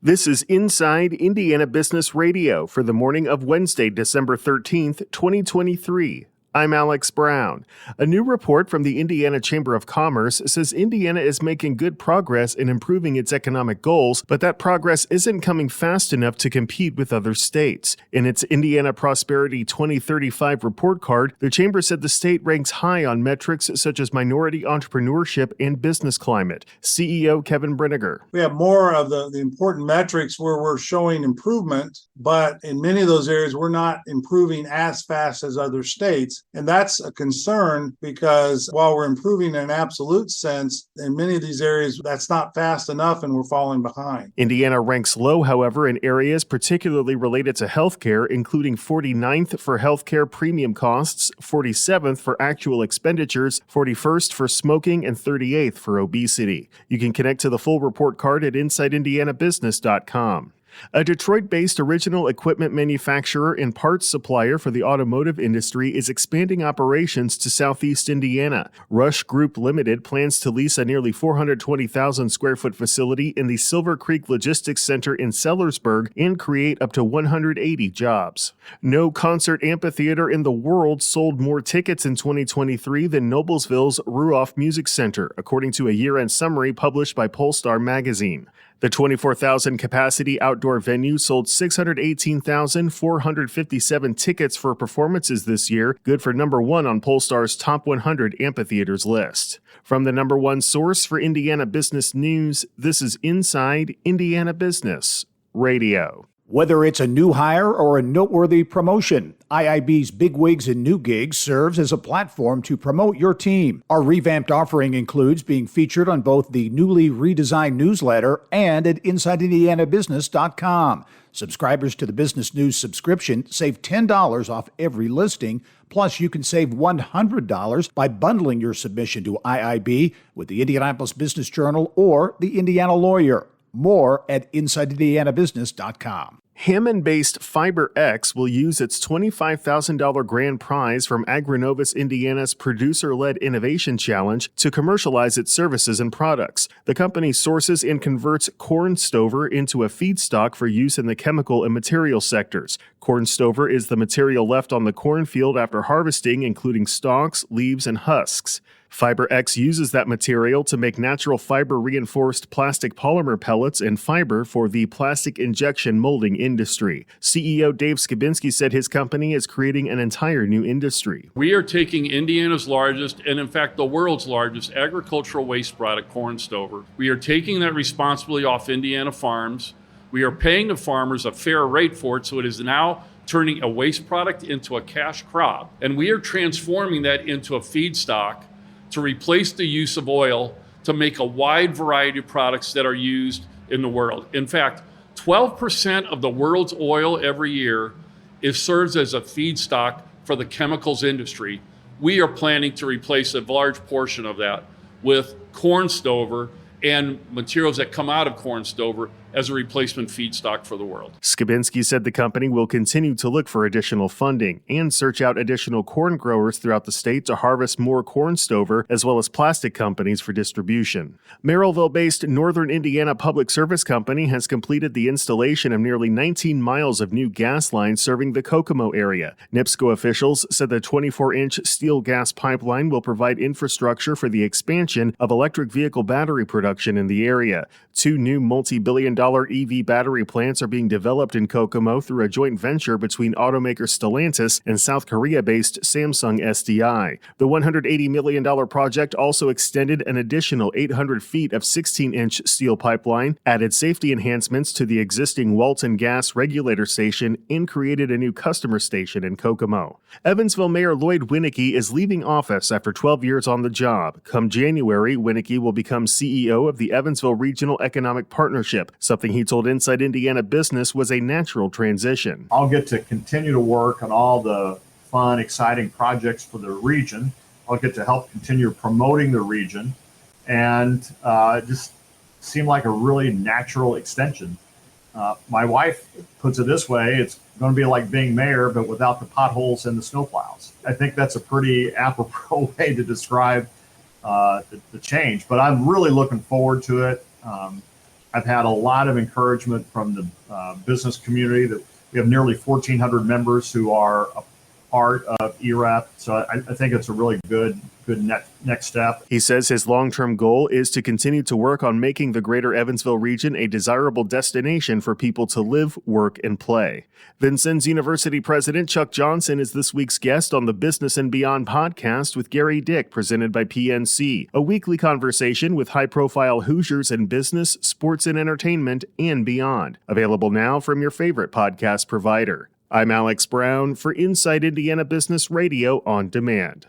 This is Inside Indiana Business Radio for the morning of Wednesday, December 13th, 2023. I'm Alex Brown. A new report from the Indiana Chamber of Commerce says Indiana is making good progress in improving its economic goals, but that progress isn't coming fast enough to compete with other states. In its Indiana Prosperity 2035 report card, the Chamber said the state ranks high on metrics such as minority entrepreneurship and business climate. CEO Kevin Brinegar. We have more of the important metrics where we're showing improvement, but in many of those areas, we're not improving as fast as other states. And that's a concern because while we're improving in an absolute sense, in many of these areas, that's not fast enough and we're falling behind. Indiana ranks low, however, in areas particularly related to healthcare, including 49th for healthcare premium costs, 47th for actual expenditures, 41st for smoking, and 38th for obesity. You can connect to the full report card at InsideIndianaBusiness.com. A Detroit-based original equipment manufacturer and parts supplier for the automotive industry is expanding operations to Southeast Indiana. Rush Group Limited plans to lease a nearly 420,000 square foot facility in the Silver Creek Logistics Center in Sellersburg and create up to 180 jobs. No concert amphitheater in the world sold more tickets in 2023 than Noblesville's Ruoff Music Center, according to a year-end summary published by Polestar magazine. The 24,000 capacity outdoor venue sold 618,457 tickets for performances this year, good for number one on Polestar's Top 100 amphitheaters list. From the number one source for Indiana business news, this is Inside Indiana Business Radio. Whether it's a new hire or a noteworthy promotion, IIB's Bigwigs and New Gigs serves as a platform to promote your team. Our revamped offering includes being featured on both the newly redesigned newsletter and at InsideIndianaBusiness.com. Subscribers to the Business News subscription save $10 off every listing, plus you can save $100 by bundling your submission to IIB with the Indianapolis Business Journal or the Indiana Lawyer. More at InsideIndianaBusiness.com. Hammond-based FiberX will use its $25,000 grand prize from Agronovis Indiana's Producer-Led Innovation Challenge to commercialize its services and products. The company sources and converts corn stover into a feedstock for use in the chemical and material sectors. Corn stover is the material left on the cornfield after harvesting, including stalks, leaves, and husks. FiberX uses that material to make natural fiber-reinforced plastic polymer pellets and fiber for the plastic injection molding industry. CEO Dave Skibinski said his company is creating an entire new industry. We are taking Indiana's largest, and in fact the world's largest, agricultural waste product, corn stover. We are taking that responsibility off Indiana farms. We are paying the farmers a fair rate for it, so it is now turning a waste product into a cash crop. And we are transforming that into a feedstock to replace the use of oil to make a wide variety of products that are used in the world. In fact, 12% of the world's oil every year serves as a feedstock for the chemicals industry. We are planning to replace a large portion of that with corn stover and materials that come out of corn stover as a replacement feedstock for the world. Skibinski said the company will continue to look for additional funding and search out additional corn growers throughout the state to harvest more corn stover, as well as plastic companies for distribution. Merrillville-based Northern Indiana Public Service Company has completed the installation of nearly 19 miles of new gas lines serving the Kokomo area. NIPSCO officials said the 24-inch steel gas pipeline will provide infrastructure for the expansion of electric vehicle battery production in the area. Two new multi-billion-dollar EV battery plants are being developed in Kokomo through a joint venture between automaker Stellantis and South Korea-based Samsung SDI. The $180 million project also extended an additional 800 feet of 16-inch steel pipeline, added safety enhancements to the existing Walton Gas Regulator Station, and created a new customer station in Kokomo. Evansville Mayor Lloyd Winnecke is leaving office after 12 years on the job. Come January, Winnecke will become CEO of the Evansville Regional Economic Partnership, something he told Inside Indiana Business was a natural transition. I'll get to continue to work on all the fun, exciting projects for the region. I'll get to help continue promoting the region, and just seemed like a really natural extension. My wife puts it this way: it's going to be like being mayor, but without the potholes and the snowplows. I think that's a pretty apropos way to describe the change, but I'm really looking forward to it. I've had a lot of encouragement from the business community that we have nearly 1,400 members who are a part of EREP. So I think it's a really good next step. He says his long-term goal is to continue to work on making the greater Evansville region a desirable destination for people to live, work, and play. Vincennes University President Chuck Johnson is this week's guest on the Business and Beyond podcast with Gary Dick, presented by PNC, a weekly conversation with high-profile Hoosiers in business, sports, and entertainment, and beyond. Available now from your favorite podcast provider. I'm Alex Brown for Inside Indiana Business Radio on Demand.